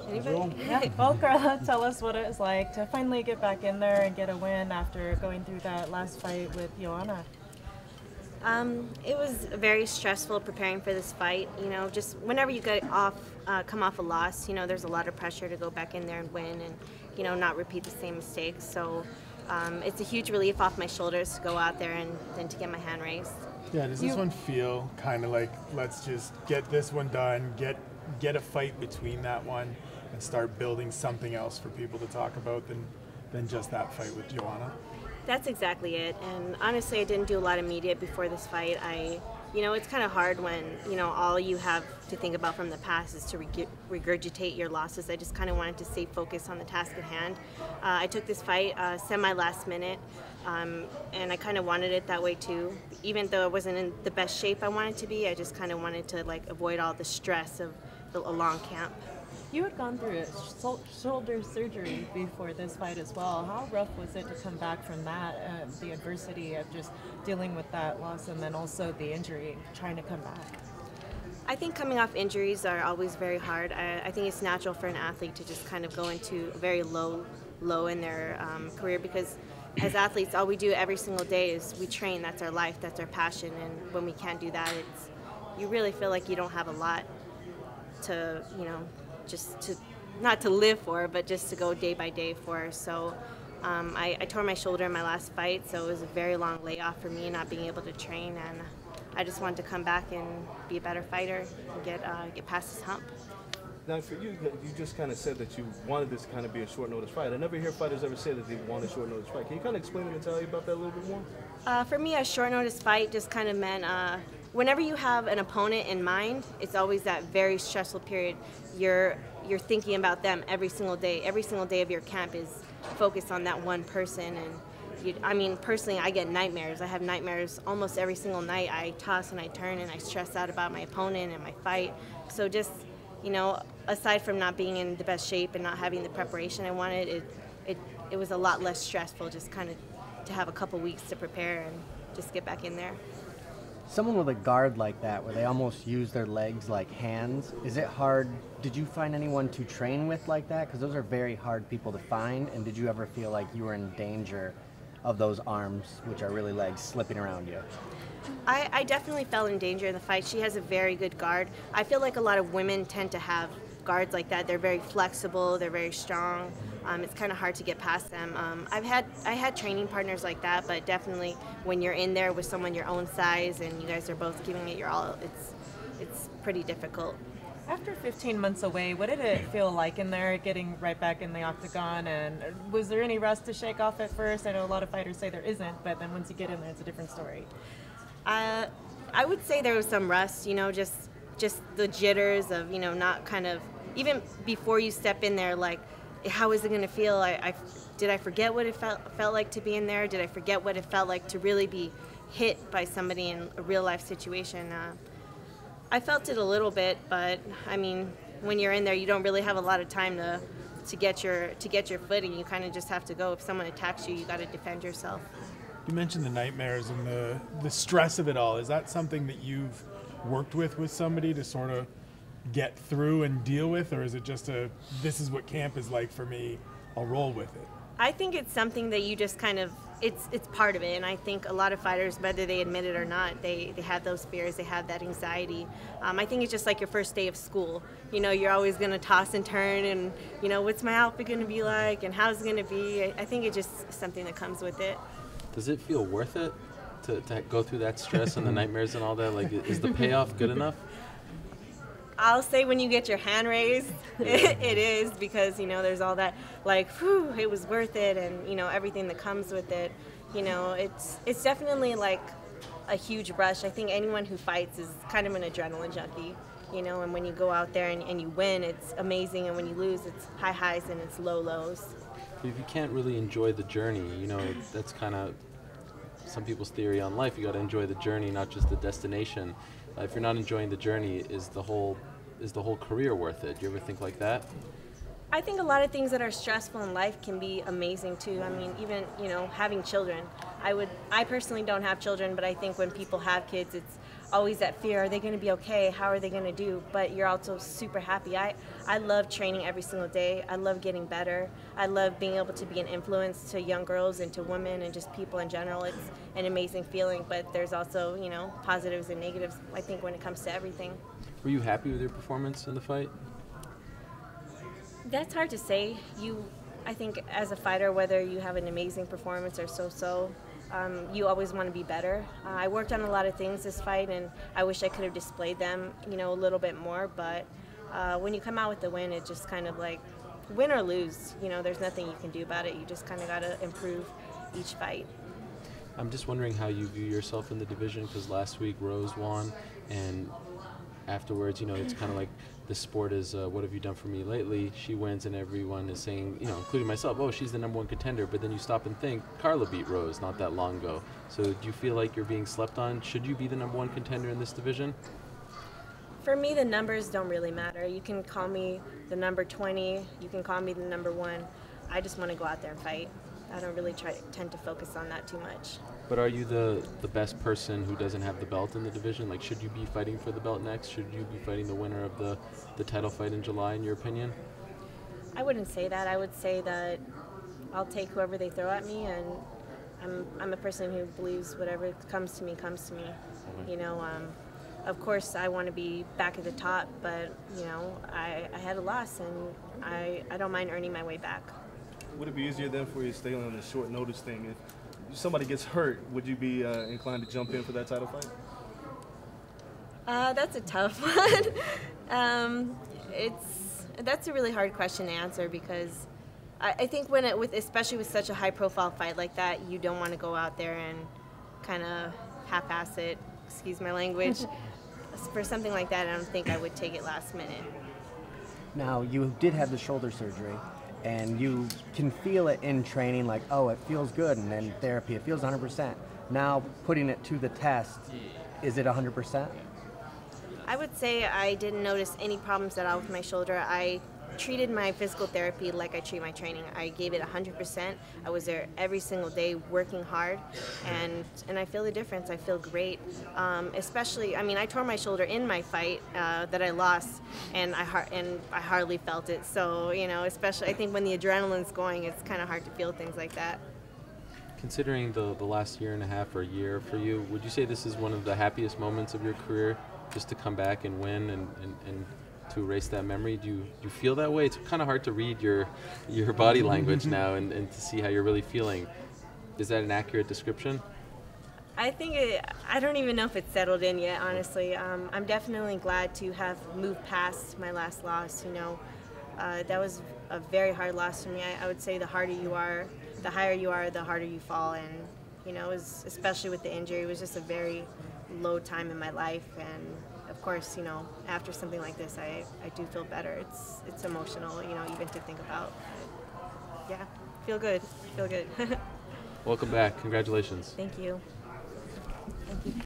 Anybody? Yeah. Well, Carla, tell us what it was like to finally get back in there and get a win after going through that last fight with Joanna. It was very stressful preparing for this fight. You know, just whenever you come off a loss, you know, there's a lot of pressure to go back in there and win and, you know, not repeat the same mistakes. So it's a huge relief off my shoulders to go out there and then to get my hand raised. Yeah, does this one feel kind of like, let's just get this one done, get a fight between that one, and start building something else for people to talk about than just that fight with Joanna? That's exactly it. And honestly, I didn't do a lot of media before this fight. You know, it's kind of hard when, you know, all you have to think about from the past is to regurgitate your losses. I just kind of wanted to stay focused on the task at hand. I took this fight semi-last minute, and I kind of wanted it that way too. Even though I wasn't in the best shape I wanted to be, I just kind of wanted to like avoid all the stress of a long camp. You had gone through a shoulder surgery before this fight as well. How rough was it to come back from that, the adversity of just dealing with that loss and then also the injury, trying to come back? I think coming off injuries are always very hard. I think it's natural for an athlete to just kind of go into a very low in their career, because as athletes, all we do every single day is we train. That's our life, that's our passion, and when we can't do that, you really feel like you don't have a lot to, you know, just to, not to live for, but just to go day by day for. So I tore my shoulder in my last fight, so it was a very long layoff for me, not being able to train, and I just wanted to come back and be a better fighter and get past this hump. Now, for you, you just kind of said that you wanted this to kind of be a short notice fight. I never hear fighters ever say that they want a short notice fight. Can you kind of explain the mentality about that a little bit more? For me, a short notice fight just kind of meant whenever you have an opponent in mind, it's always that very stressful period. You're thinking about them every single day. Every single day of your camp is focused on that one person. And I mean, personally, I get nightmares. I have nightmares almost every single night. I toss and I turn and I stress out about my opponent and my fight. So just, you know, aside from not being in the best shape and not having the preparation I wanted, it was a lot less stressful just kind of to have a couple weeks to prepare and just get back in there. Someone with a guard like that, where they almost use their legs like hands, is it hard? Did you find anyone to train with like that? Because those are very hard people to find. And did you ever feel like you were in danger of those arms, which are really legs, slipping around you? I definitely fell in danger in the fight. She has a very good guard. I feel like a lot of women tend to have guards like that. They're very flexible, they're very strong. It's kind of hard to get past them. I had training partners like that, but definitely when you're in there with someone your own size and you guys are both giving it your all, it's pretty difficult. After 15 months away, what did it feel like in there, getting right back in the octagon? And was there any rust to shake off at first? I know a lot of fighters say there isn't, but then once you get in there, it's a different story. I would say there was some rust, you know, just the jitters of, you know, not kind of, even before you step in there, like, how is it going to feel? Did I forget what it felt like to be in there? Did I forget what it felt like to really be hit by somebody in a real life situation? I felt it a little bit, but I mean, when you're in there, you don't really have a lot of time to get your footing. You kind of just have to go. If someone attacks you, you got to defend yourself. You mentioned the nightmares and the stress of it all. Is that something that you've worked with somebody to sort of get through and deal with, or is it just this is what camp is like for me, I'll roll with it? I think it's something that you just kind of, it's part of it, and I think a lot of fighters, whether they admit it or not, they have those fears, they have that anxiety. I think it's just like your first day of school. You know, you're always going to toss and turn and, you know, what's my outfit going to be like and how's it going to be? I think it's just something that comes with it. Does it feel worth it to go through that stress and the nightmares and all that? Like, is the payoff good enough? I'll say when you get your hand raised, it is, because, you know, there's all that, like, whew, it was worth it, and, you know, everything that comes with it. You know, it's definitely like a huge rush. I think anyone who fights is kind of an adrenaline junkie, you know, and when you go out there and you win, it's amazing, and when you lose, it's high highs and it's low lows. If you can't really enjoy the journey, you know, that's kind of some people's theory on life. You got to enjoy the journey, not just the destination. If you're not enjoying the journey, is the whole career worth it? Do you ever think like that? I think a lot of things that are stressful in life can be amazing too. I mean, even, you know, having children. I personally don't have children, but I think when people have kids, it's always that fear, are they going to be okay? How are they going to do? But you're also super happy. I love training every single day. I love getting better. I love being able to be an influence to young girls and to women and just people in general. It's an amazing feeling, but there's also, you know, positives and negatives, I think, when it comes to everything. Were you happy with your performance in the fight? That's hard to say. I think as a fighter, whether you have an amazing performance or so-so, you always want to be better. I worked on a lot of things this fight, and I wish I could have displayed them, you know, a little bit more. But when you come out with the win, it just kind of like, win or lose, you know, there's nothing you can do about it. You just kind of got to improve each fight. I'm just wondering how you view yourself in the division, because last week Rose won, and afterwards, you know, it's kind of like the sport is, what have you done for me lately? She wins and everyone is saying, you know, including myself, oh, she's the #1 contender. But then you stop and think, Carla beat Rose not that long ago. So do you feel like you're being slept on? Should you be the #1 contender in this division? For me, the numbers don't really matter. You can call me the number 20. You can call me the #1. I just want to go out there and fight. I don't really tend to focus on that too much. But are you the best person who doesn't have the belt in the division? Like, should you be fighting for the belt next? Should you be fighting the winner of the title fight in July, in your opinion? I wouldn't say that. I would say that I'll take whoever they throw at me, and I'm a person who believes whatever comes to me, comes to me. Okay. You know, of course I want to be back at the top, but, you know, I had a loss, and I don't mind earning my way back. Would it be easier then for you to stay on the short notice thing? If somebody gets hurt, would you be inclined to jump in for that title fight? That's a tough one. That's a really hard question to answer, because I think especially with such a high-profile fight like that, you don't want to go out there and kind of half-ass it, excuse my language. For something like that, I don't think I would take it last minute. Now, you did have the shoulder surgery, and you can feel it in training, like, oh, it feels good, and then therapy, it feels 100%. Now, putting it to the test, is it 100%? I would say I didn't notice any problems at all with my shoulder. I treated my physical therapy like I treat my training. I gave it 100%. I was there every single day working hard, and I feel the difference. I feel great. Especially, I mean, I tore my shoulder in my fight that I lost, and I hardly felt it. So, you know, especially I think when the adrenaline's going, it's kind of hard to feel things like that. Considering the last year and a half or year for you, would you say this is one of the happiest moments of your career, just to come back and win and to erase that memory? Do you feel that way? It's kind of hard to read your body language now and to see how you're really feeling. Is that an accurate description? I think I don't even know if it's settled in yet, honestly. I'm definitely glad to have moved past my last loss. You know, that was a very hard loss for me. I would say the harder you are, the higher you are, the harder you fall. And, you know, especially with the injury, it was just a very low time in my life. And of course, you know, after something like this, I do feel better. It's emotional, you know, even to think about. But yeah, feel good. Welcome back. Congratulations. Thank you. Thank you.